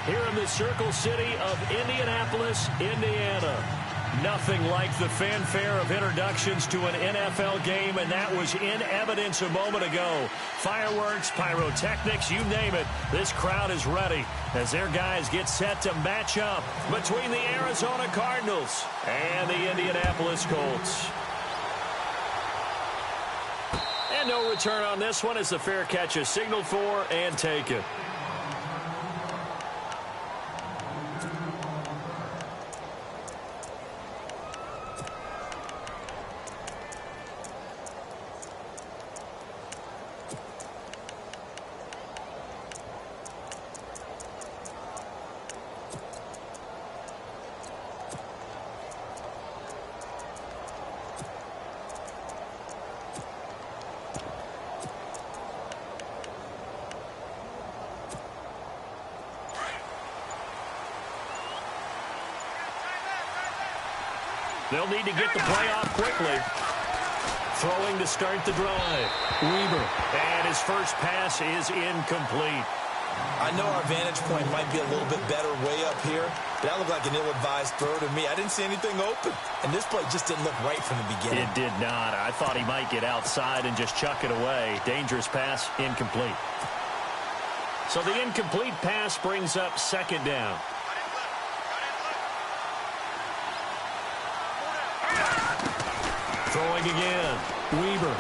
here in the Circle City of Indianapolis, Indiana. Nothing like the fanfare of introductions to an NFL game, and that was in evidence a moment ago. Fireworks, pyrotechnics, you name it. This crowd is ready as their guys get set to match up between the Arizona Cardinals and the Indianapolis Colts. And no return on this one as the fair catch is signaled for and taken. They'll need to get the play off quickly. Throwing to start the drive. Weber. And his first pass is incomplete. I know our vantage point might be a little bit better way up here, but that looked like an ill-advised throw to me. I didn't see anything open. And this play just didn't look right from the beginning. It did not. I thought he might get outside and just chuck it away. Dangerous pass, incomplete. So the incomplete pass brings up second down. Throwing again. Weber.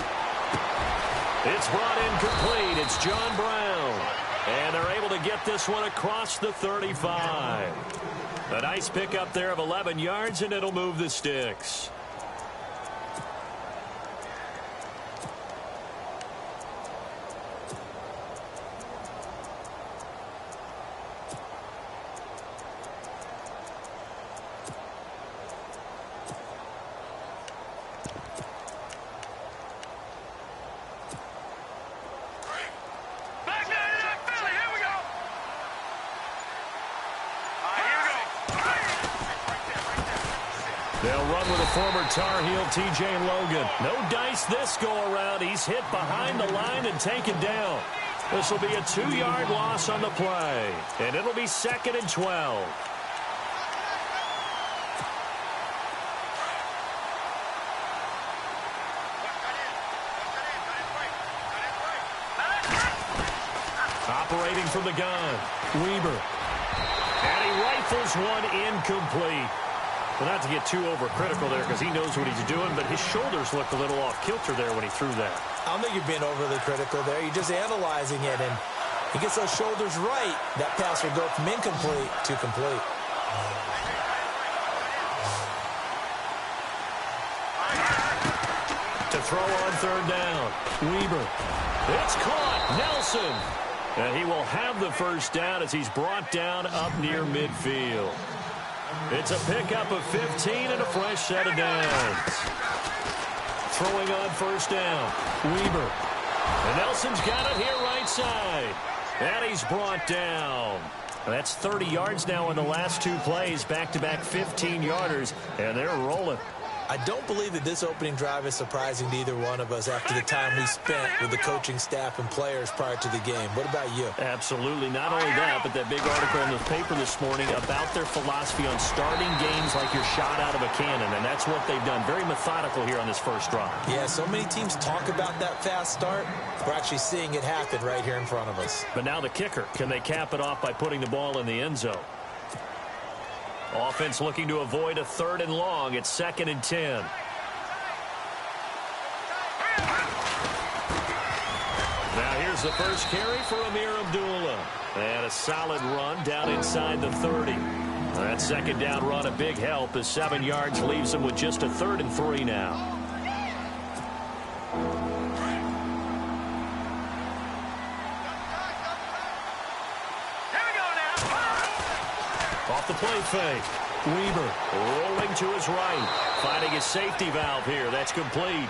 It's brought in complete. It's John Brown. And they're able to get this one across the 35. A nice pickup there of 11 yards, and it'll move the sticks. They'll run with a former Tar Heel, T.J. Logan. No dice this go-around. He's hit behind the line and taken down. This will be a 2-yard loss on the play, and it'll be 2nd and 12. Operating from the gun, Weber. And he rifles one incomplete. Well, not to get too overcritical there because he knows what he's doing, but his shoulders looked a little off kilter there when he threw that. I don't think you're being overly critical there. You're just analyzing it, and he gets those shoulders right. That pass will go from incomplete to complete. To throw on third down, Weber. It's caught, Nelson. And he will have the first down as he's brought down up near midfield. It's a pickup of 15 and a fresh set of downs. Throwing on first down, Weber. And Nelson's got it here right side. And he's brought down. That's 30 yards now in the last 2 plays, back-to-back 15-yarders, and they're rolling. I don't believe that this opening drive is surprising to either one of us after the time we spent with the coaching staff and players prior to the game. What about you? Absolutely. Not only that, but that big article in the paper this morning about their philosophy on starting games like you're shot out of a cannon, and that's what they've done. Very methodical here on this first drive. Yeah, so many teams talk about that fast start. We're actually seeing it happen right here in front of us. But now the kicker. Can they cap it off by putting the ball in the end zone? Offense looking to avoid a 3rd and long. It's 2nd and 10. Now here's the first carry for Amir Abdullah. And a solid run down inside the 30. That second down run a big help as 7 yards leaves him with just a 3rd and 3 now. Off the play fake. Weber rolling to his right. Finding his safety valve here. That's complete.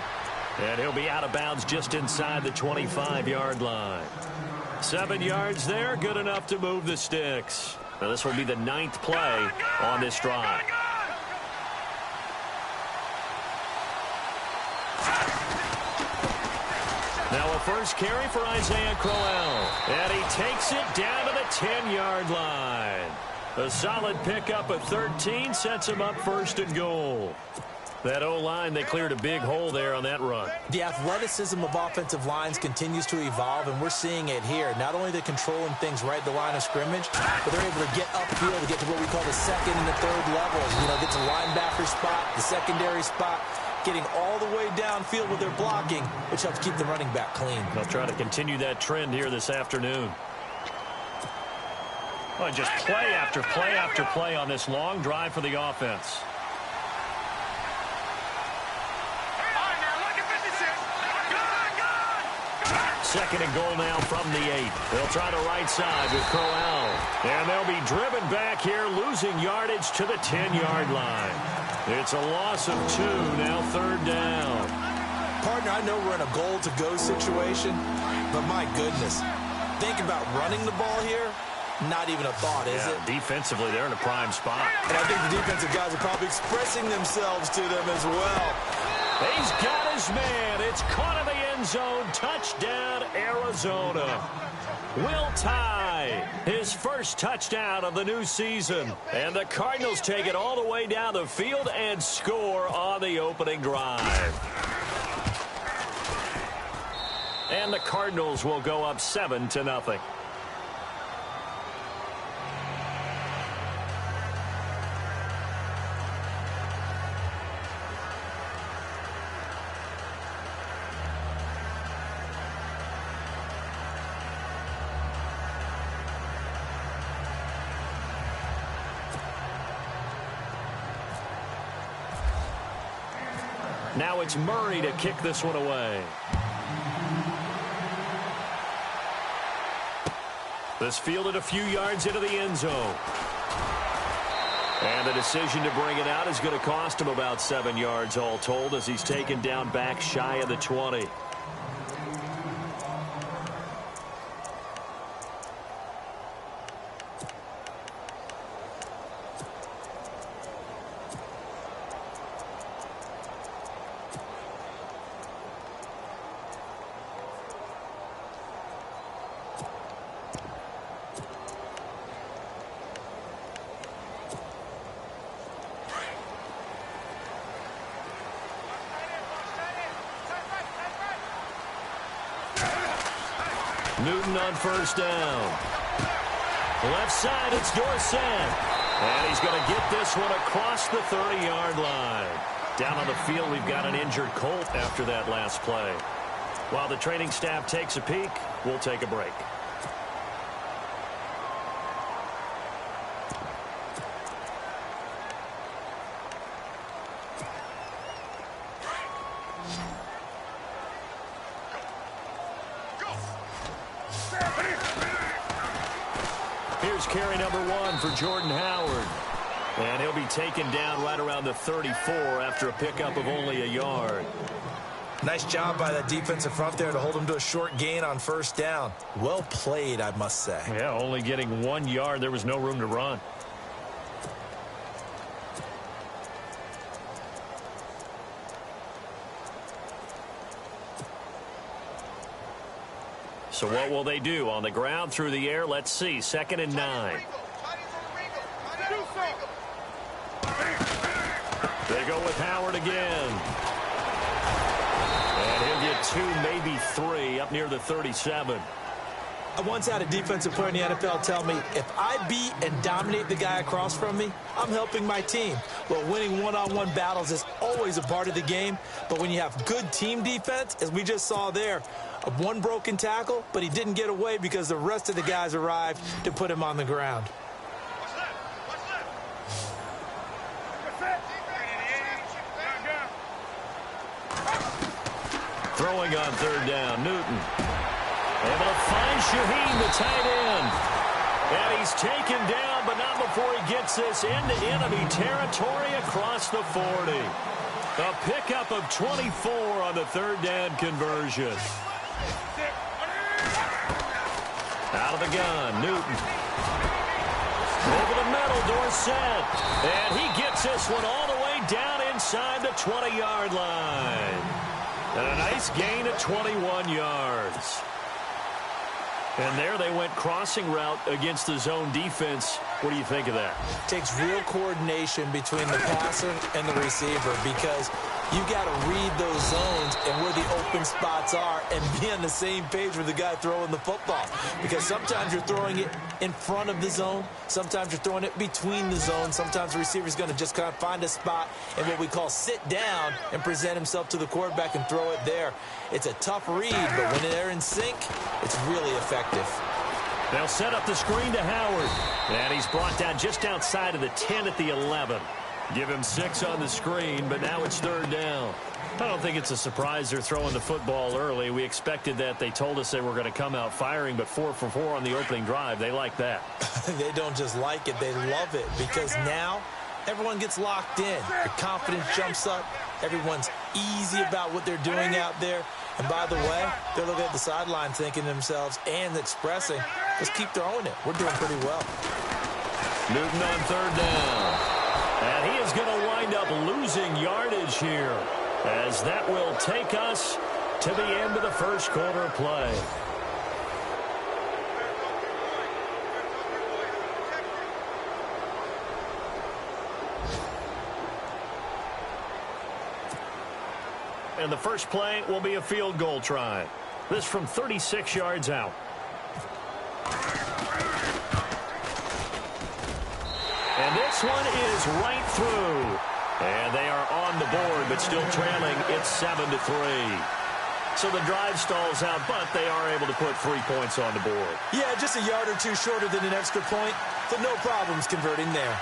And he'll be out of bounds just inside the 25-yard line. 7 yards there. Good enough to move the sticks. Now this will be the 9th play on this drive. Now a first carry for Isaiah Crowell. And he takes it down to the 10-yard line. A solid pickup of 13 sets him up first and goal. That O-line, they cleared a big hole there on that run. The athleticism of offensive lines continues to evolve, and we're seeing it here. Not only they're controlling things right at the line of scrimmage, but they're able to get upfield to get to what we call the second and the third levels. You know, get to the linebacker spot, the secondary spot, getting all the way downfield with their blocking, which helps keep the running back clean. They'll try to continue that trend here this afternoon. Oh, just play after play after play on this long drive for the offense. Second and goal now from the 8. They'll try the right side with Crowell. And they'll be driven back here, losing yardage to the 10-yard line. It's a loss of 2, now third down. Partner, I know we're in a goal-to-go situation, but my goodness, think about running the ball here. Not even a thought, is it? Defensively, they're in a prime spot. And I think the defensive guys are probably expressing themselves to them as well. He's got his man. It's caught in the end zone. Touchdown, Arizona. Will Tye, his first touchdown of the new season. And the Cardinals take it all the way down the field and score on the opening drive. And the Cardinals will go up 7-0. Now it's Murray to kick this one away. This fielded a few yards into the end zone. And the decision to bring it out is going to cost him about 7 yards all told as he's taken down back shy of the 20. Newton on first down. Left side, it's Dorsett. And he's going to get this one across the 30-yard line. Down on the field, we've got an injured Colt after that last play. While the training staff takes a peek, we'll take a break. Here's carry number 1 for Jordan Howard. And he'll be taken down right around the 34 after a pickup of only a yard. Nice job by that defensive front there to hold him to a short gain on first down. Well played, I must say. Yeah, only getting 1 yard. There was no room to run. So what will they do? On the ground, through the air, let's see. 2nd and 9. They go with Howard again. And he'll get 2, maybe 3, up near the 37. I once had a defensive player in the NFL tell me, if I beat and dominate the guy across from me, I'm helping my team. Well, winning one-on-one battles is always a part of the game, but when you have good team defense, as we just saw there, one broken tackle, but he didn't get away because the rest of the guys arrived to put him on the ground. Throwing on third down, Newton. Able to find Shaheen, the tight end. And he's taken down, but not before he gets this into enemy territory across the 40. A pickup of 24 on the third down conversion. Out of the gun, Newton. Over the middle, Dorsett. And he gets this one all the way down inside the 20-yard line. And a nice gain of 21 yards. And there they went crossing route against the zone defense. What do you think of that? Takes real coordination between the passer and the receiver because you got to read those zones and where the open spots are and be on the same page with the guy throwing the football. Because sometimes you're throwing it in front of the zone. Sometimes you're throwing it between the zones. Sometimes the receiver's going to just kind of find a spot and what we call sit down and present himself to the quarterback and throw it there. It's a tough read, but when they're in sync, it's really effective. They'll set up the screen to Howard. And he's brought down just outside of the 10 at the 11. Give him 6 on the screen, but now it's 3rd down. I don't think it's a surprise they're throwing the football early. We expected that. They told us they were going to come out firing, but 4 for 4 on the opening drive. They like that. They don't just like it. They love it because now everyone gets locked in. The confidence jumps up. Everyone's easy about what they're doing out there. And by the way, they're looking at the sideline thinking to themselves and expressing, just keep throwing it. We're doing pretty well. Newton on 3rd down. And he is going to wind up losing yardage here as that will take us to the end of the first quarter of play. And the first play will be a field goal try. This from 36 yards out. And this one is right through. And they are on the board, but still trailing. It's 7-3. So the drive stalls out, but they are able to put 3 points on the board. Yeah, just a yard or two shorter than an extra point, but no problems converting there.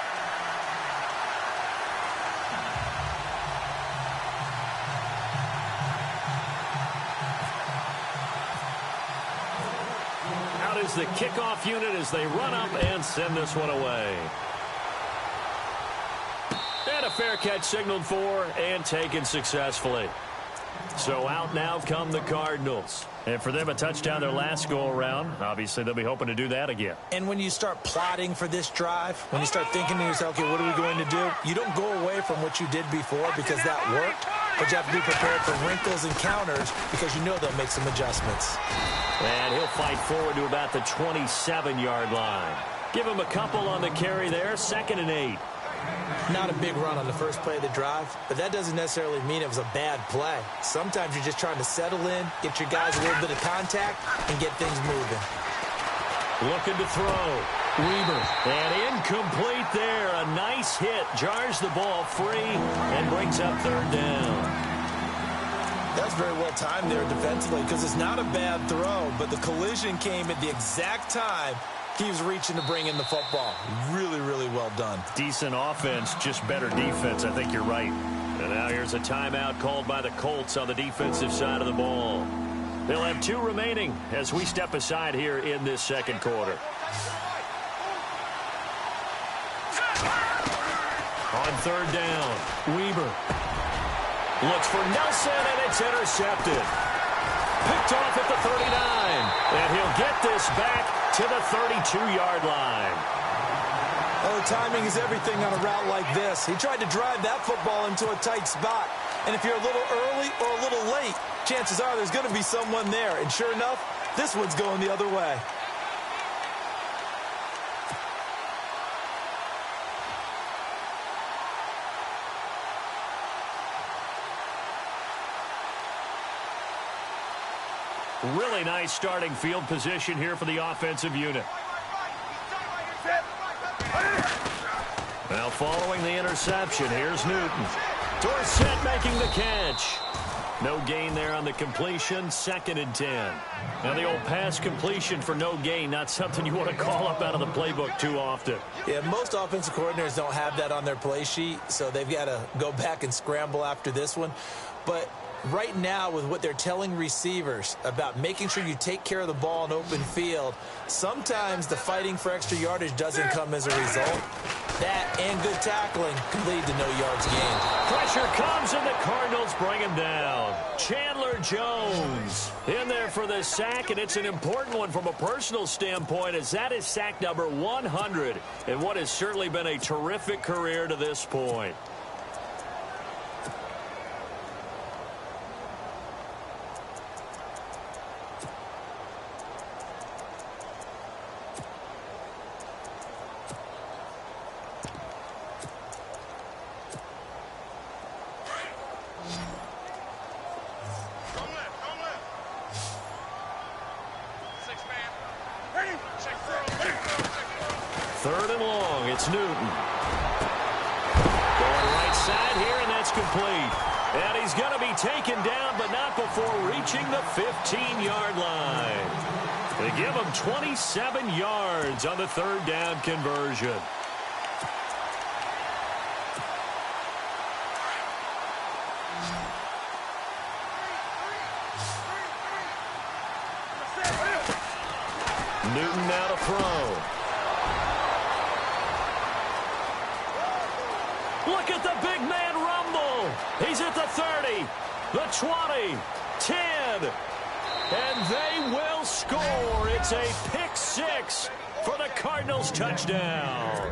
Out is the kickoff unit as they run up and send this one away. And a fair catch signaled for and taken successfully. So out now come the Cardinals. And for them, a touchdown their last go-around. Obviously, they'll be hoping to do that again. And when you start plotting for this drive, when you start thinking to yourself, okay, what are we going to do? You don't go away from what you did before because that worked. But you have to be prepared for wrinkles and counters because you know they'll make some adjustments. And he'll fight forward to about the 27-yard line. Give him a couple on the carry there. 2nd and 8. Not a big run on the first play of the drive, but that doesn't necessarily mean it was a bad play. Sometimes you're just trying to settle in, get your guys a little bit of contact, and get things moving. Looking to throw. Weber. And incomplete there. A nice hit. Jars the ball free and brings up 3rd down. That's very well timed there defensively because it's not a bad throw, but the collision came at the exact time he was reaching to bring in the football. Really, really well done. Decent offense, just better defense. I think you're right. And now here's a timeout called by the Colts on the defensive side of the ball. They'll have 2 remaining as we step aside here in this second quarter. On 3rd down, Weber looks for Nelson, and it's intercepted. Picked off at the 39, and he'll get this back to the 32-yard line. Oh, timing is everything on a route like this. He tried to drive that football into a tight spot. And if you're a little early or a little late, chances are there's going to be someone there. And sure enough, this one's going the other way. Really nice starting field position here for the offensive unit. Now following the interception, here's Newton. Dorsett making the catch. No gain there on the completion, 2nd and 10. Now the old pass completion for no gain, not something you want to call up out of the playbook too often. Yeah, most offensive coordinators don't have that on their play sheet, so they've got to go back and scramble after this one. But right now, with what they're telling receivers about making sure you take care of the ball in open field, sometimes the fighting for extra yardage doesn't come as a result. That and good tackling can lead to no yards gained. Pressure comes, and the Cardinals bring him down. Chandler Jones in there for the sack, and it's an important one from a personal standpoint, as that is sack number 100 in what has certainly been a terrific career to this point. Third and long, it's Newton. Going right side here, and that's complete. And he's going to be taken down, but not before reaching the 15-yard line. They give him 27 yards on the third down conversion. Newton now to throw. Look at the big man rumble. He's at the 30, the 20, 10, and they will score. It's a pick six for the Cardinals touchdown.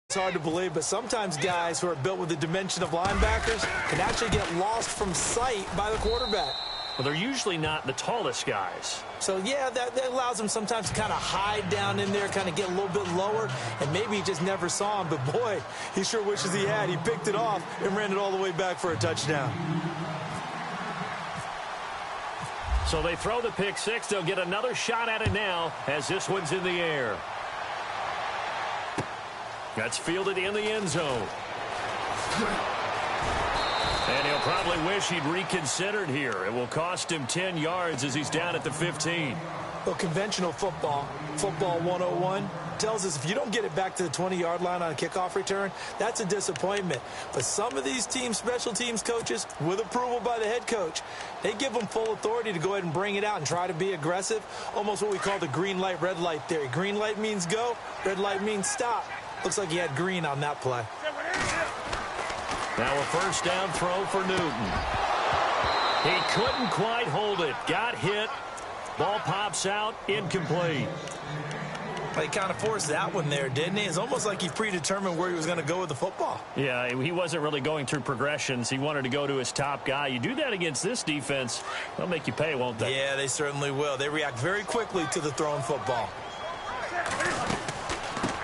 It's hard to believe, but sometimes guys who are built with the dimension of linebackers can actually get lost from sight by the quarterback. Well, they're usually not the tallest guys. So, yeah, that allows them sometimes to kind of hide down in there, kind of get a little bit lower, and maybe he just never saw him. But, boy, he sure wishes he had. He picked it off and ran it all the way back for a touchdown. So they throw the pick six. They'll get another shot at it now as this one's in the air. That's fielded in the end zone. And he'll probably wish he'd reconsidered here. It will cost him 10 yards as he's down at the 15. Well, conventional football 101, tells us if you don't get it back to the 20-yard line on a kickoff return, that's a disappointment. But some of these teams, special teams coaches, with approval by the head coach, they give them full authority to go ahead and bring it out and try to be aggressive, almost what we call the green light, red light theory. Green light means go, red light means stop. Looks like he had green on that play. Now a first down throw for Newton. He couldn't quite hold it. Got hit. Ball pops out. Incomplete. He kind of forced that one there, didn't he? It's almost like he predetermined where he was going to go with the football. Yeah, he wasn't really going through progressions. He wanted to go to his top guy. You do that against this defense, they'll make you pay, won't they? Yeah, they certainly will. They react very quickly to the thrown football.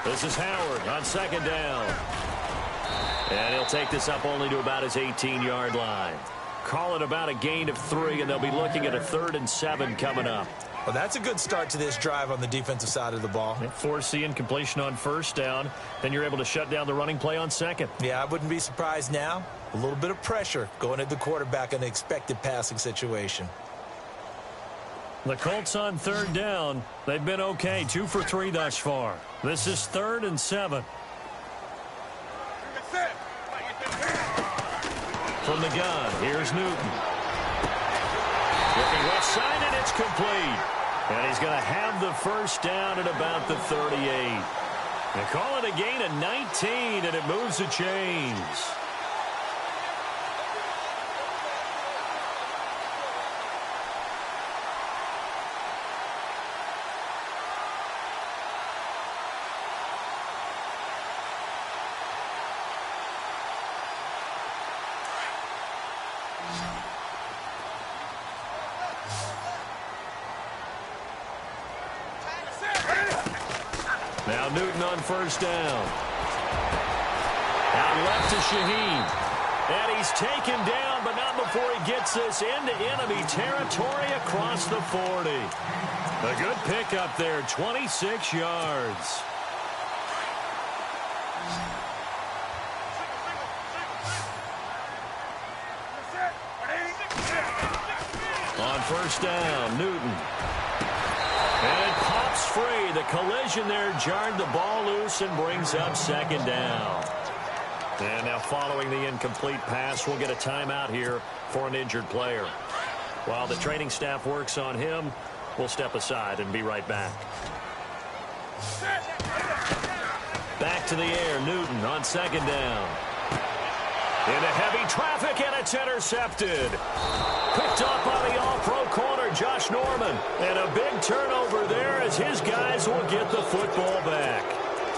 This is Howard on second down. And he'll take this up only to about his 18-yard line. Call it about a gain of 3, and they'll be looking at a 3rd and 7 coming up. Well, that's a good start to this drive on the defensive side of the ball. Force the incompletion on first down. Then you're able to shut down the running play on second. Yeah, I wouldn't be surprised now. A little bit of pressure going at the quarterback in an expected passing situation. The Colts on third down. They've been okay, 2 for 3 thus far. This is 3rd and 7. From the gun, here's Newton. Looking left side, and it's complete. And he's going to have the first down at about the 38. They call it a gain of 19, and it moves the chains. Now Newton on first down. Out left to Shaheen. And he's taken down, but not before he gets this into enemy territory across the 40. A good pickup there, 26 yards. On first down, Newton. And it pops free. The collision there jarred the ball loose and brings up second down. And now following the incomplete pass, we'll get a timeout here for an injured player. While the training staff works on him, we'll step aside and be right back. Back to the air, Newton on second down. Into heavy traffic, and it's intercepted. Picked up by the all-pro corner, Josh Norman. And a big turnover there as his guys will get the football back.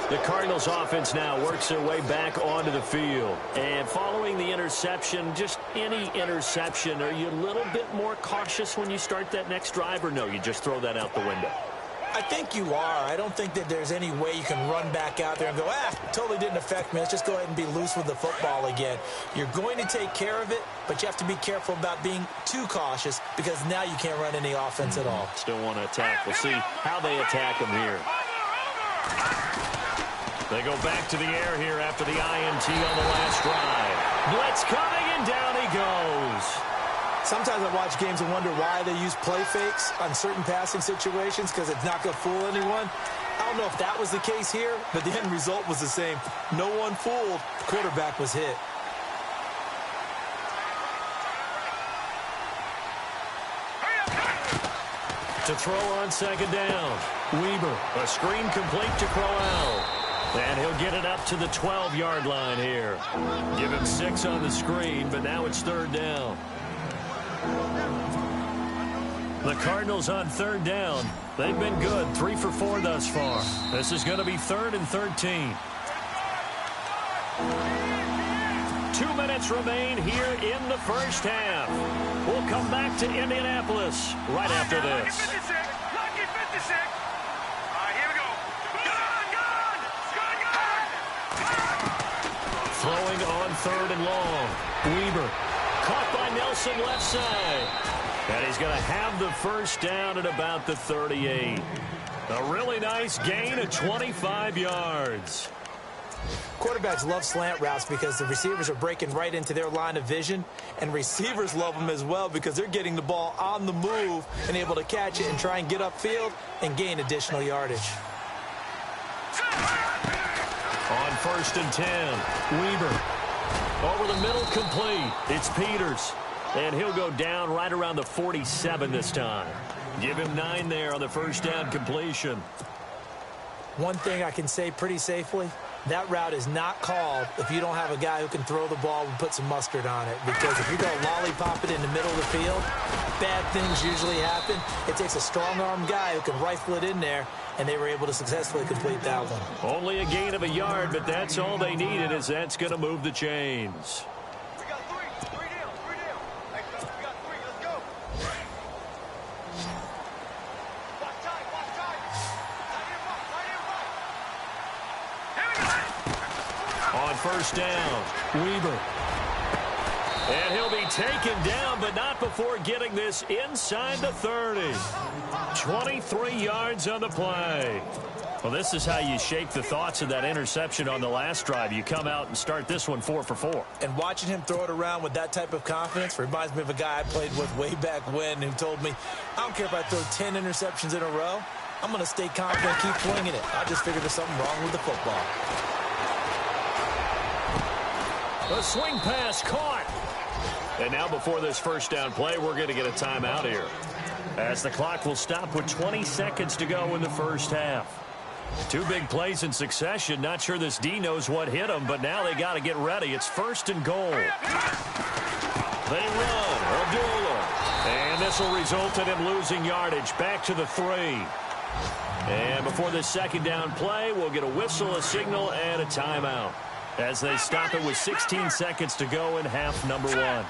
The Cardinals offense now works their way back onto the field. And following the interception, just any interception, are you a little bit more cautious when you start that next drive, or no, you just throw that out the window? I think you are. I don't think that there's any way you can run back out there and go, totally didn't affect me. Let's just go ahead and be loose with the football again. You're going to take care of it, but you have to be careful about being too cautious because now you can't run any offense at all. Still want to attack. We'll see how they attack him here. They go back to the air here after the INT on the last drive. Blitz coming, and down he goes. Sometimes I watch games and wonder why they use play fakes on certain passing situations because it's not going to fool anyone. I don't know if that was the case here, but the end result was the same. No one fooled. The quarterback was hit. To throw on second down. Weber, a screen complete to Crowell. And he'll get it up to the 12-yard line here. Give him 6 on the screen, but now it's third down. The Cardinals on third down. They've been good, 3 for 4 thus far. This is going to be 3rd and 13. 2 minutes remain here in the first half. We'll come back to Indianapolis right after this. Throwing on 3rd and long. Weber caught by Nelson left side. And he's going to have the first down at about the 38. A really nice gain of 25 yards. Quarterbacks love slant routes because the receivers are breaking right into their line of vision, and receivers love them as well because they're getting the ball on the move and able to catch it and try and get upfield and gain additional yardage. On 1st and 10, Weber over the middle, complete. It's Peters, and he'll go down right around the 47 this time. Give him 9 there on the first down completion. One thing I can say pretty safely, that route is not called if you don't have a guy who can throw the ball and put some mustard on it. Because if you go lollipop it in the middle of the field, bad things usually happen. It takes a strong-armed guy who can rifle it in there, and they were able to successfully complete that one. Only a gain of a yard, but that's all they needed, as that's going to move the chains. We got 3. 3 down. 3 down. Hey, we got 3. Let's go. Watch time. Watch time. Tight end right. Tight end right. Here we go. On first down, Weber. And he'll be taken down, but not before getting this inside the 30. 23 yards on the play. Well, this is how you shake the thoughts of that interception on the last drive. You come out and start this one 4 for 4. And watching him throw it around with that type of confidence reminds me of a guy I played with way back when who told me, I don't care if I throw 10 interceptions in a row. I'm going to stay confident, keep swinging it. I just figured there's something wrong with the football. A swing pass caught. And now before this first down play, we're going to get a timeout here, as the clock will stop with 20 seconds to go in the first half. 2 big plays in succession. Not sure this D knows what hit him, but now they got to get ready. It's 1st and goal. They run. Abdullah. And this will result in him losing yardage back to the 3. And before this second down play, we'll get a whistle, a signal, and a timeout, as they stop it with 16 seconds to go in half number 1.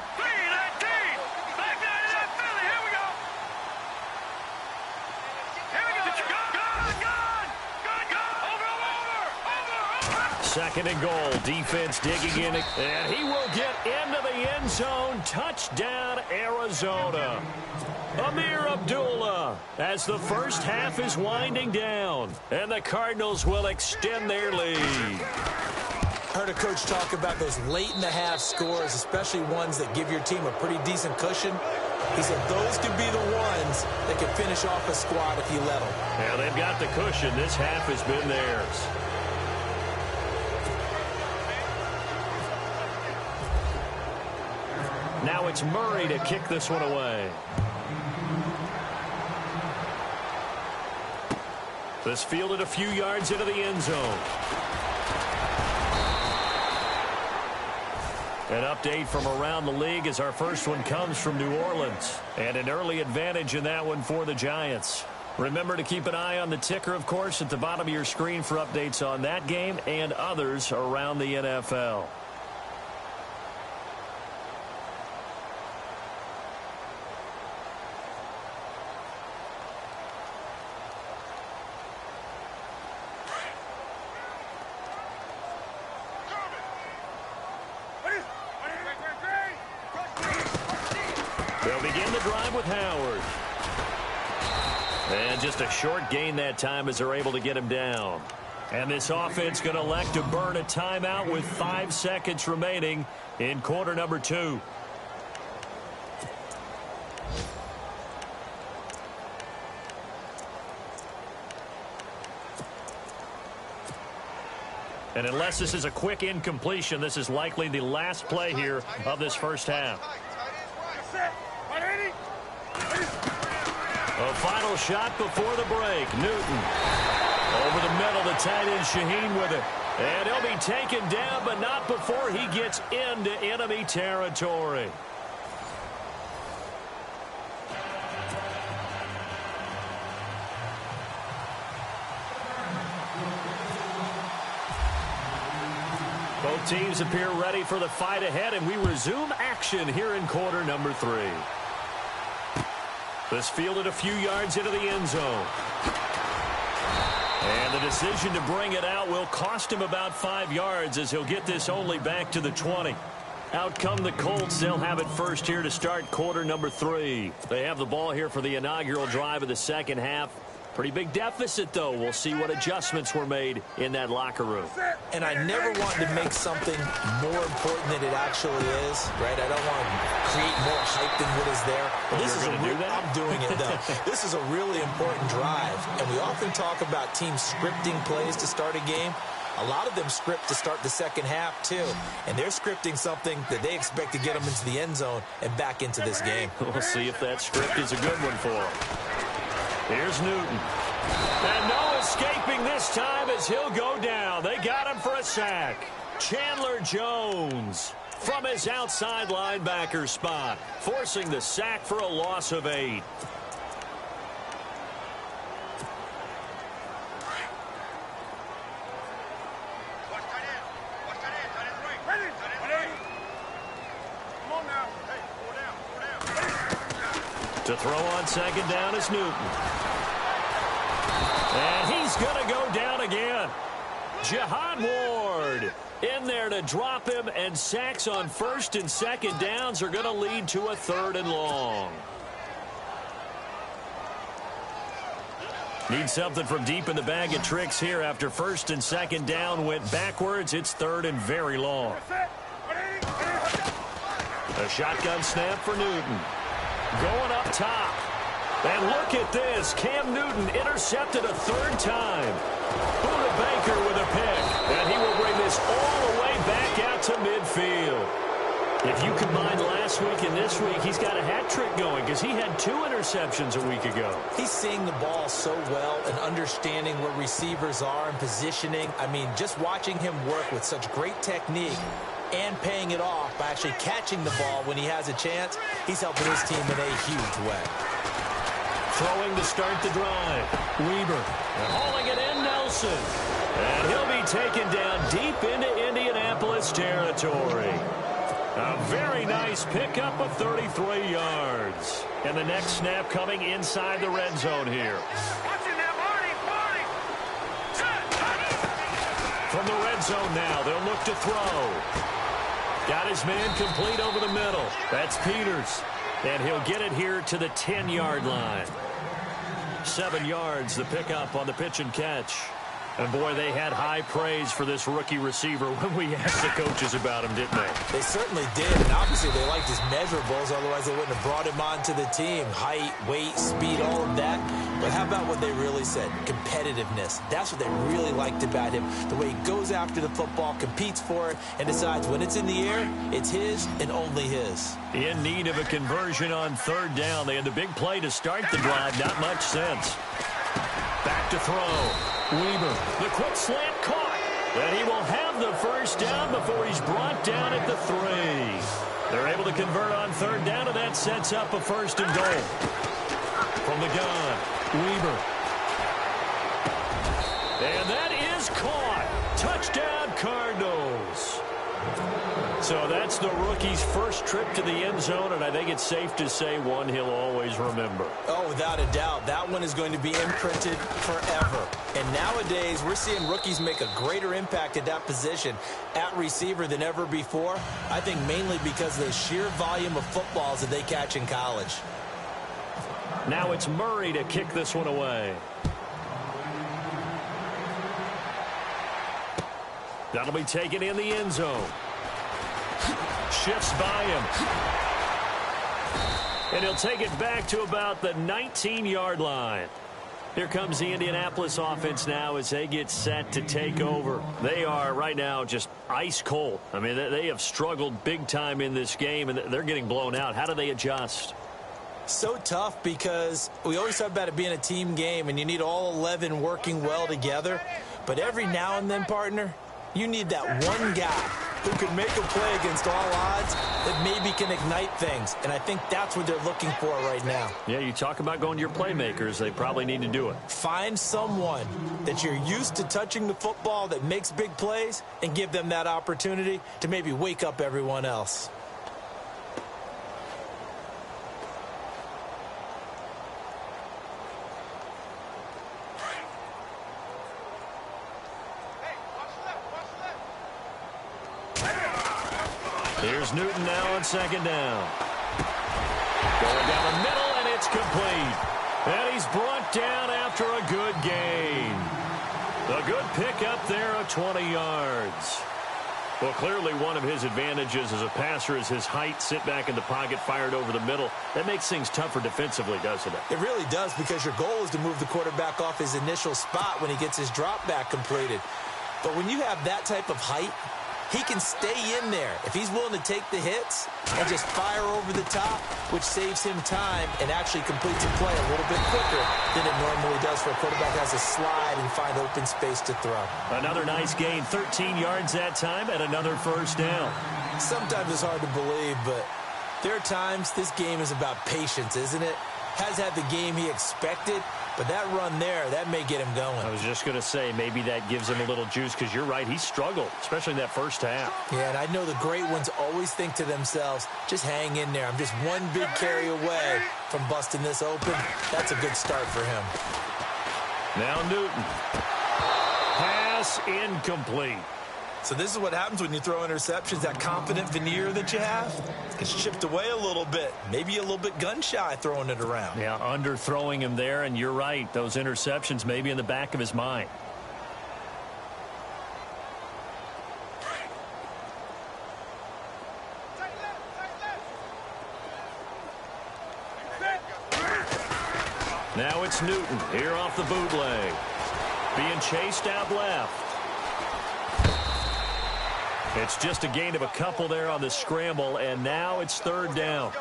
Second and goal. Defense digging in. And he will get into the end zone. Touchdown, Arizona. Amir Abdullah, as the first half is winding down. And the Cardinals will extend their lead. I heard a coach talk about those late-in-the-half scores, especially ones that give your team a pretty decent cushion. He said those could be the ones that can finish off a squad if you let them. Yeah, they've got the cushion. This half has been theirs. Now it's Murray to kick this one away. This fielded a few yards into the end zone. An update from around the league as our first one comes from New Orleans. And an early advantage in that one for the Giants. Remember to keep an eye on the ticker, of course, at the bottom of your screen for updates on that game and others around the NFL. drive with Howard. And just a short gain that time as they're able to get him down. And this offense going to elect to burn a timeout with 5 seconds remaining in quarter number 2. And unless this is a quick incompletion, this is likely the last play here of this first half. A final shot before the break. Newton. Over the middle, the tight end Shaheen with it. And he'll be taken down, but not before he gets into enemy territory. Both teams appear ready for the fight ahead, and we resume action here in quarter number 3. This fielded a few yards into the end zone. And the decision to bring it out will cost him about 5 yards as he'll get this only back to the 20. Out come the Colts. They'll have it first here to start quarter number 3. They have the ball here for the inaugural drive of the second half. Pretty big deficit, though. We'll see what adjustments were made in that locker room. And I never wanted to make something more important than it actually is, right? I don't want to create more hype than what is there. But this is I'm doing it, though. This is a really important drive. And we often talk about teams scripting plays to start a game. A lot of them script to start the second half, too. And they're scripting something that they expect to get them into the end zone and back into this game. We'll see if that script is a good one for them. Here's Newton. And no escaping this time as he'll go down. They got him for a sack. Chandler Jones from his outside linebacker spot, forcing the sack for a loss of 8. To throw on second down is Newton. And he's going to go down again. Jihad Ward in there to drop him, and sacks on first and second downs are going to lead to a 3rd and long. Need something from deep in the bag of tricks here after first and second down went backwards. It's 3rd and very long. A shotgun snap for Newton. Going up top. And look at this. Cam Newton intercepted a 3rd time. Buda Baker with a pick. And he will bring this all the way back out to midfield. If you combine last week and this week, he's got a hat trick going because he had 2 interceptions a week ago. He's seeing the ball so well and understanding where receivers are and positioning. I mean, just watching him work with such great technique and paying it off by actually catching the ball when he has a chance, he's helping his team in a huge way. Throwing to start the drive. Weber. And hauling it in, Nelson. And he'll be taken down deep into Indianapolis territory. A very nice pickup of 33 yards. And the next snap coming inside the red zone here. From the red zone now, they'll look to throw. Got his man complete over the middle. That's Peters. And he'll get it here to the 10-yard line. 7 yards, the pickup on the pitch and catch. And, boy, they had high praise for this rookie receiver when we asked the coaches about him, didn't they? They certainly did, and obviously they liked his measurables, otherwise they wouldn't have brought him onto the team. Height, weight, speed, all of that. But how about what they really said? Competitiveness. That's what they really liked about him. The way he goes after the football, competes for it, and decides when it's in the air, it's his and only his. In need of a conversion on 3rd down. They had the big play to start the drive. Not much sense. Back to throw. Weber, the quick slant caught. And he will have the first down before he's brought down at the 3. They're able to convert on 3rd down, and that sets up a 1st and goal. From the gun, Weber. And that is caught. Touchdown, Cardinals. So that's the rookie's first trip to the end zone, and I think it's safe to say one he'll always remember. Oh, without a doubt. That one is going to be imprinted forever. And nowadays, we're seeing rookies make a greater impact at that position at receiver than ever before. I think mainly because of the sheer volume of footballs that they catch in college. Now it's Murray to kick this one away. That'll be taken in the end zone. Shifts by him. And he'll take it back to about the 19-yard line. Here comes the Indianapolis offense now as they get set to take over. They are right now just ice cold. I mean, they have struggled big time in this game, and they're getting blown out. How do they adjust? So tough because we always talk about it being a team game, and you need all 11 working well together. But every now and then, partner, you need that one guy who can make a play against all odds that maybe can ignite things. And I think that's what they're looking for right now. Yeah, you talk about going to your playmakers. They probably need to do it. Find someone that you're used to touching the football that makes big plays and give them that opportunity to maybe wake up everyone else. Here's Newton now on second down. Going down the middle, and it's complete. And he's brought down after a good gain. A good pickup there of 20 yards. Well, clearly one of his advantages as a passer is his height. Sit back in the pocket, fired over the middle. That makes things tougher defensively, doesn't it? It really does, because your goal is to move the quarterback off his initial spot when he gets his drop back completed. But when you have that type of height, he can stay in there if he's willing to take the hits and just fire over the top, which saves him time and actually completes a play a little bit quicker than it normally does for a quarterback who has to slide and find open space to throw. Another nice gain, 13 yards that time, and another first down. Sometimes it's hard to believe, but there are times this game is about patience, isn't it? Has had the game he expected, but that run there, that may get him going. I was just going to say, maybe that gives him a little juice, because you're right, he struggled, especially in that first half. Yeah, and I know the great ones always think to themselves, just hang in there. I'm just one big carry away from busting this open. That's a good start for him. Now Newton. Pass incomplete. So this is what happens when you throw interceptions. That confident veneer that you have gets chipped away a little bit. Maybe a little bit gun-shy throwing it around. Yeah, underthrowing him there, and you're right. Those interceptions may be in the back of his mind. Now it's Newton here off the bootleg. Being chased out left. It's just a gain of a couple there on the scramble, and now it's third down.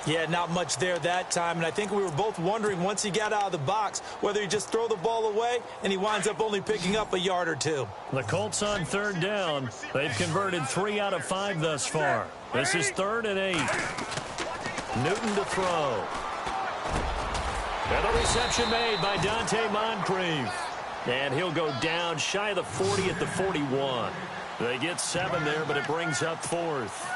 Yeah, not much there that time, and I think we were both wondering once he got out of the box whether he just throw the ball away, and he winds up only picking up a yard or two. The Colts on third down. They've converted 3 out of 5 thus far. This is 3rd and 8. Newton to throw. And the reception made by Dante Moncrief. And he'll go down shy of the 40 at the 41. They get 7 there, but it brings up 4th.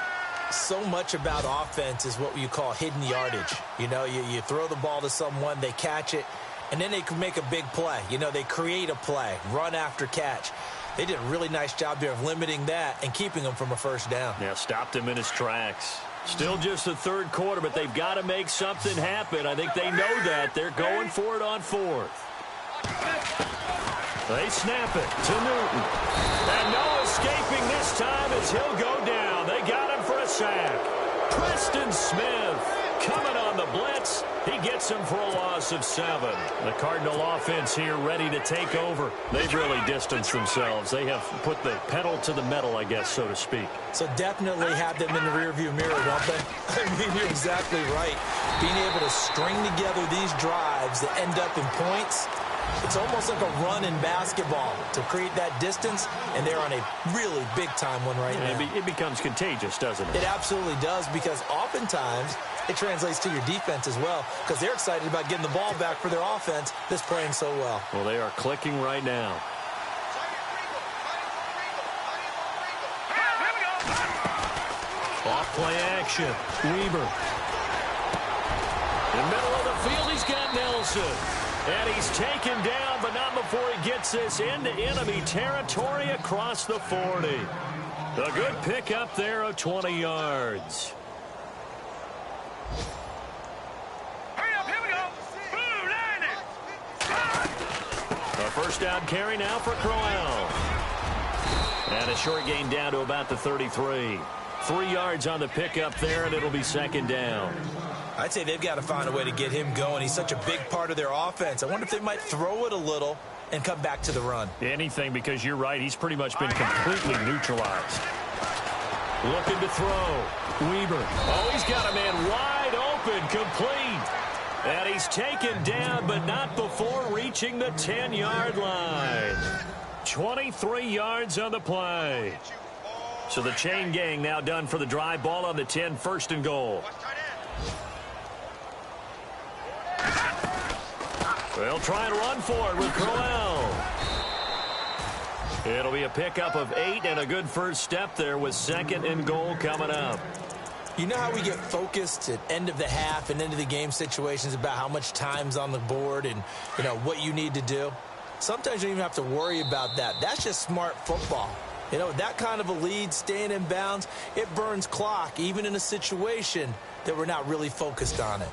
So much about offense is what you call hidden yardage. You know, you throw the ball to someone, they catch it, and then they can make a big play. You know, they create a play, run after catch. They did a really nice job there of limiting that and keeping him from a first down. Yeah, stopped him in his tracks. Still just the 3rd quarter, but they've got to make something happen. I think they know that. They're going for it on 4th. They snap it to Newton. And no escaping this time as he'll go down. They got him for a sack. Preston Smith coming on the blitz. He gets him for a loss of 7. The Cardinal offense here ready to take over. They've really distanced themselves. They have put the pedal to the metal, I guess, so to speak. So definitely have them in the rearview mirror, don't they? I mean, you're exactly right. Being able to string together these drives that end up in points, it's almost like a run in basketball to create that distance, and they're on a really big-time one right now. It becomes contagious, doesn't it? It absolutely does, because oftentimes it translates to your defense as well, because they're excited about getting the ball back for their offense that's playing so well. Well, they are clicking right now. Off play action. Weber. In the middle of the field, he's got Nelson. And he's taken down, but not before he gets this into enemy territory across the 40. A good pickup there of 20 yards. Hurry up, here we go. First down carry now for Crowell. And a short gain down to about the 33. 3 yards on the pickup there, and it'll be second down. I'd say they've got to find a way to get him going. He's such a big part of their offense. I wonder if they might throw it a little and come back to the run. Anything, because you're right. He's pretty much been completely neutralized. Looking to throw. Weber. Oh, he's got a man wide open, complete. And he's taken down, but not before reaching the 10-yard line. 23 yards on the play. So the chain gang now done for the drive. Ball on the 10, first and goal. They'll try and run for it with Crowell. It'll be a pickup of 8 and a good first step there with second and goal coming up. You know how we get focused at end of the half and into the game situations about how much time's on the board and, you know, what you need to do? Sometimes you don't even have to worry about that. That's just smart football. You know, that kind of a lead, staying in bounds, it burns clock, even in a situation that we're not really focused on it.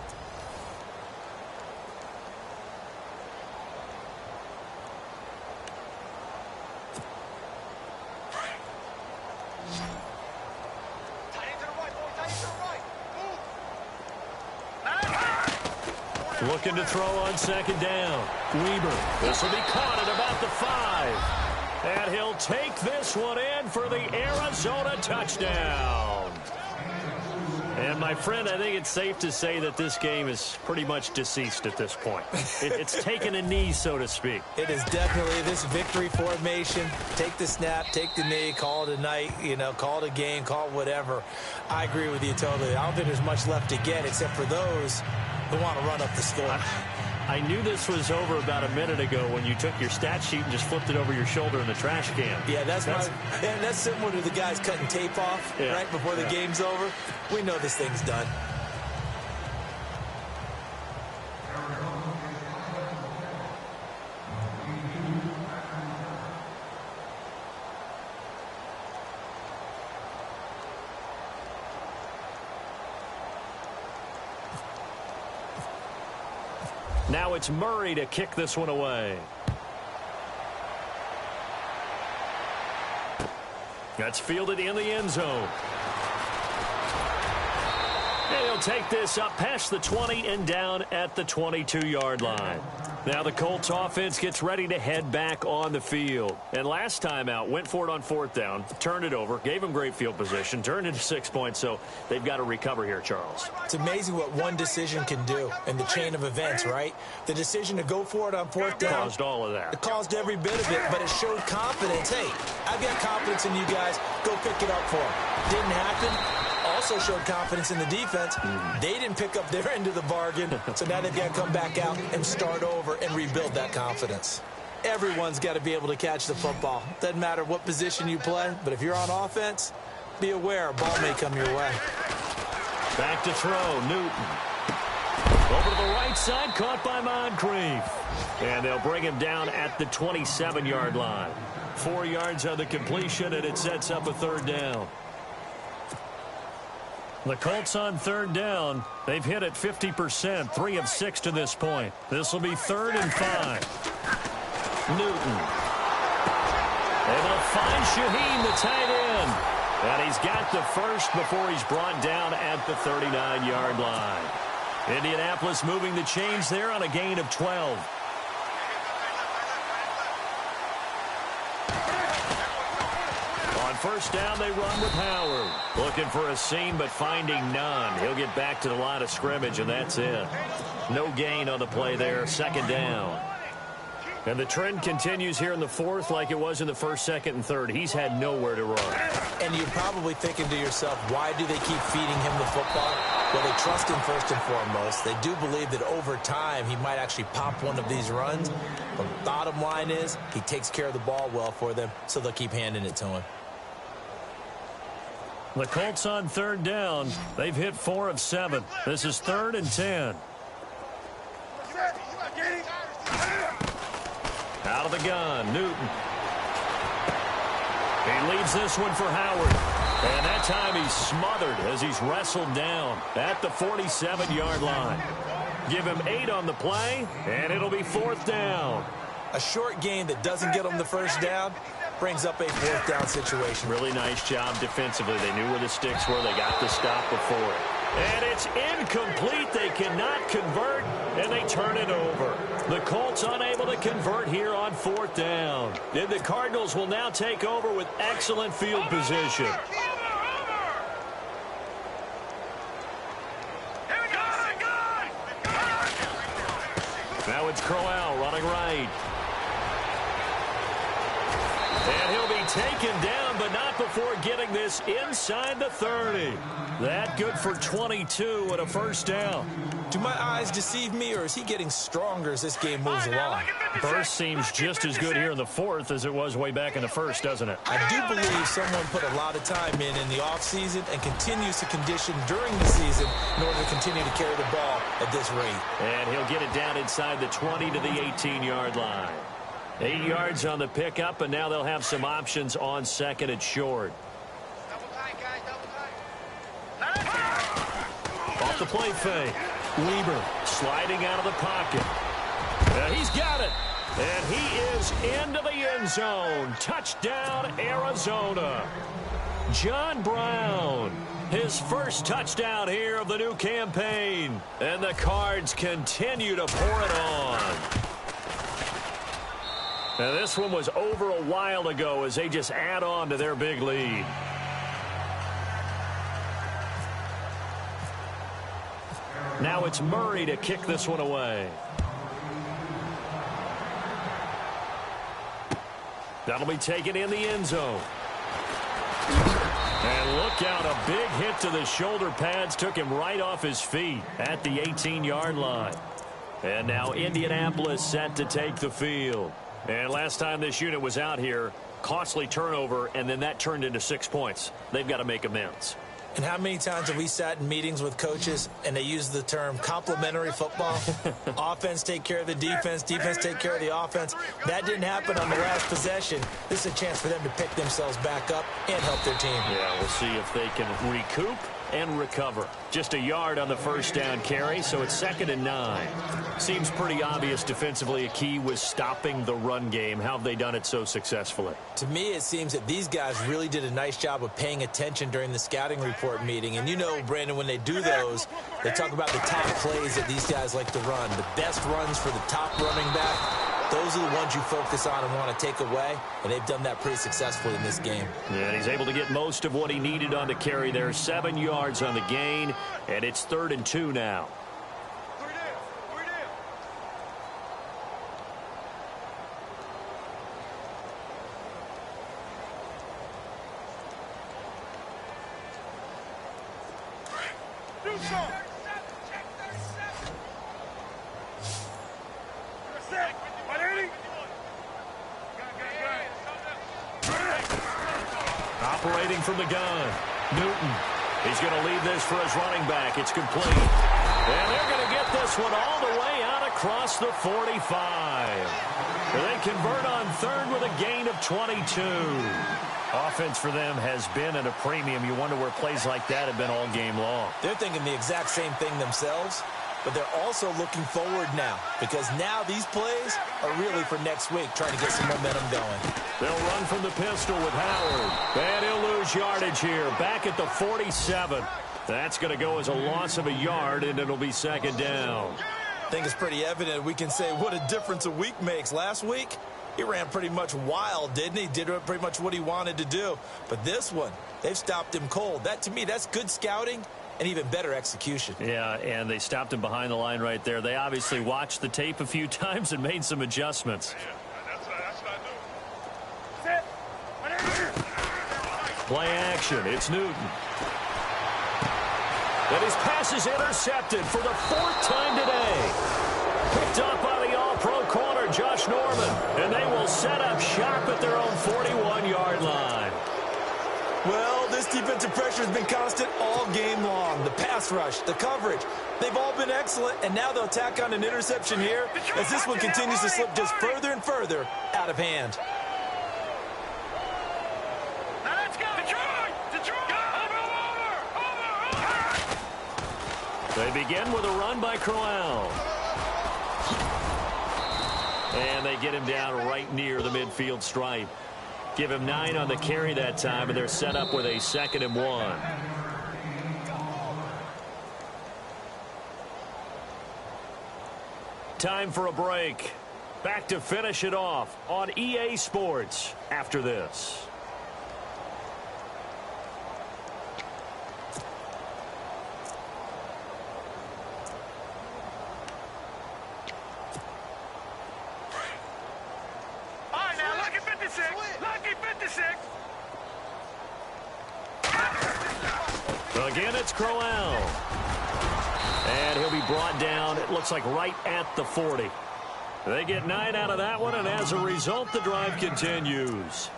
Looking to throw on second down. Weber. This will be caught at about the 5. And he'll take this one in for the Arizona touchdown. And, my friend, I think it's safe to say that this game is pretty much deceased at this point. It's taken a knee, so to speak. It is definitely this victory formation. Take the snap, take the knee, call it a night, you know, call it a game, call it whatever. I agree with you totally. I don't think there's much left to get except for those who want to run up the score. I knew this was over about a minute ago when you took your stat sheet and just flipped it over your shoulder in the trash can. Yeah, that's similar to the guys cutting tape off right before the game's over. We know this thing's done. Now it's Murray to kick this one away. That's fielded in the end zone. And he'll take this up past the 20 and down at the 22-yard line. Now the Colts offense gets ready to head back on the field. And last time out, went for it on fourth down, turned it over, gave them great field position, turned into 6 points, so they've got to recover here, Charles. It's amazing what one decision can do in the chain of events, right? The decision to go for it on fourth down. Caused all of that. It caused every bit of it, but it showed confidence. Hey, I've got confidence in you guys. Go pick it up for them. Didn't happen. Also showed confidence in the defense. They didn't pick up their end of the bargain, so now they've got to come back out and start over and rebuild that confidence. Everyone's got to be able to catch the football. Doesn't matter what position you play, but if you're on offense, be aware a ball may come your way. Back to throw, Newton. Over to the right side, caught by Moncrief. And they'll bring him down at the 27-yard line. 4 yards on the completion, and it sets up a third down. The Colts on third down. They've hit it 50%, 3 of 6 to this point. This will be 3rd and 5. Newton. Able to find Shaheen, the tight end. And he's got the first before he's brought down at the 39-yard line. Indianapolis moving the chains there on a gain of 12. On first down, they run with Howard. Looking for a seam, but finding none. He'll get back to the line of scrimmage, and that's it. No gain on the play there. Second down. And the trend continues here in the fourth like it was in the first, second, and third. He's had nowhere to run. And you're probably thinking to yourself, why do they keep feeding him the football? Well, they trust him first and foremost. They do believe that over time he might actually pop one of these runs. But the bottom line is he takes care of the ball well for them, so they'll keep handing it to him. The Colts on third down. They've hit 4 of 7. This is 3rd and 10. Out of the gun, Newton. He leaves this one for Howard. And that time he's smothered as he's wrestled down at the 47-yard line. Give him 8 on the play, and it'll be 4th down. A short game that doesn't get them the first down brings up a fourth down situation. Really nice job defensively. They knew where the sticks were. They got the stop before it. And it's incomplete. They cannot convert, and they turn it over. The Colts unable to convert here on fourth down. And the Cardinals will now take over with excellent field position. Now it's Crowell running right. And he'll be taken down, but not before getting this inside the 30. That good for 22 and a first down. Do my eyes deceive me, or is he getting stronger as this game moves along? Burst seems just as good here in the fourth as it was way back in the first, doesn't it? I do believe someone put a lot of time in the offseason and continues to condition during the season in order to continue to carry the ball at this rate. And he'll get it down inside the 20 to the 18-yard line. 8 yards on the pickup, and now they'll have some options on second and short. Off the play fake. Weber sliding out of the pocket. He's got it. And he is into the end zone. Touchdown, Arizona. John Brown, his first touchdown here of the new campaign. And the Cards continue to pour it on. Now, this one was over a while ago as they just add on to their big lead. Now it's Murray to kick this one away. That'll be taken in the end zone. And look out, a big hit to the shoulder pads took him right off his feet at the 18-yard line. And now Indianapolis set to take the field. And last time this unit was out here, costly turnover, and then that turned into 6 points. They've got to make amends. And how many times have we sat in meetings with coaches and they use the term complementary football? Offense take care of the defense, defense take care of the offense. That didn't happen on the last possession. This is a chance for them to pick themselves back up and help their team. Yeah, we'll see if they can recoup and recover. Just a yard on the first down carry, so it's 2nd and 9. Seems pretty obvious defensively a key was stopping the run game. How have they done it so successfully? To me, it seems that these guys really did a nice job of paying attention during the scouting report meeting. And you know, Brandon, when they do those, they talk about the top plays that these guys like to run. The best runs for the top running back. Those are the ones you focus on and want to take away, and they've done that pretty successfully in this game. Yeah, and he's able to get most of what he needed on the carry there. 7 yards on the gain, and it's 3rd and 2 now. Do something. Operating from the gun, Newton. He's going to leave this for his running back. It's complete. And they're going to get this one all the way out across the 45. They convert on 3rd with a gain of 22. Offense for them has been at a premium. You wonder where plays like that have been all game long. They're thinking the exact same thing themselves, but they're also looking forward now because now these plays are really for next week, trying to get some momentum going. They'll run from the pistol with Howard. And he'll lose yardage here. Back at the 47. That's going to go as a loss of a yard, and it'll be 2nd down. I think it's pretty evident. We can say what a difference a week makes. Last week, he ran pretty much wild, didn't he? Did pretty much what he wanted to do. But this one, they've stopped him cold. That, to me, that's good scouting and even better execution. Yeah, and they stopped him behind the line right there. They obviously watched the tape a few times and made some adjustments. Play action. It's Newton. And his pass is intercepted for the 4th time today. Picked up by the all-pro corner, Josh Norman. And they will set up shop at their own 41-yard line. Well, this defensive pressure has been constant all game long. The pass rush, the coverage, they've all been excellent. And now they'll tack on an interception here as this one continues to slip just further and further out of hand. They begin with a run by Crowell. And they get him down right near the midfield stripe. Give him 9 on the carry that time, and they're set up with a 2nd and 1. Time for a break. Back to finish it off on EA Sports after this. All right, now, lucky 56. Lucky 56. Again, it's Crowell. And he'll be brought down, it looks like right at the 40. They get 9 out of that one, and as a result, the drive continues.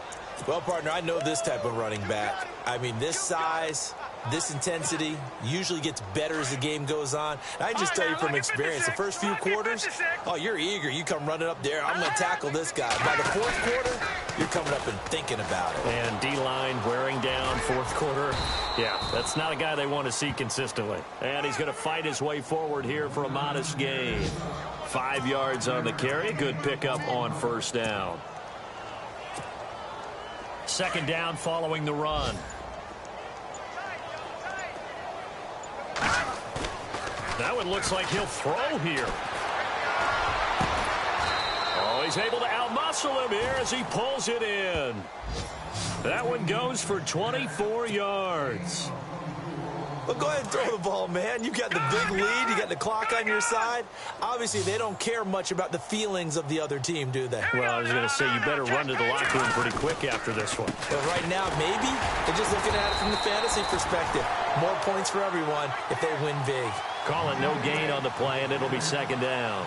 Well, partner, I know this type of running back. I mean, this size, this intensity usually gets better as the game goes on. And I can just tell you from experience, the first few quarters, oh, you're eager. You come running up there, I'm going to tackle this guy. By the fourth quarter, you're coming up and thinking about it. And D-line wearing down fourth quarter. Yeah, that's not a guy they want to see consistently. And he's going to fight his way forward here for a modest gain. 5 yards on the carry. Good pickup on first down. 2nd down following the run. That one looks like he'll throw here. Oh, he's able to outmuscle him here as he pulls it in. That one goes for 24 yards. Well, go ahead and throw the ball, man. You got the big lead. You got the clock on your side. Obviously, they don't care much about the feelings of the other team, do they? Well, I was going to say, you better run to the locker room pretty quick after this one. But right now, maybe they're just looking at it from the fantasy perspective. More points for everyone if they win big. Call it no gain on the play, and it'll be 2nd down.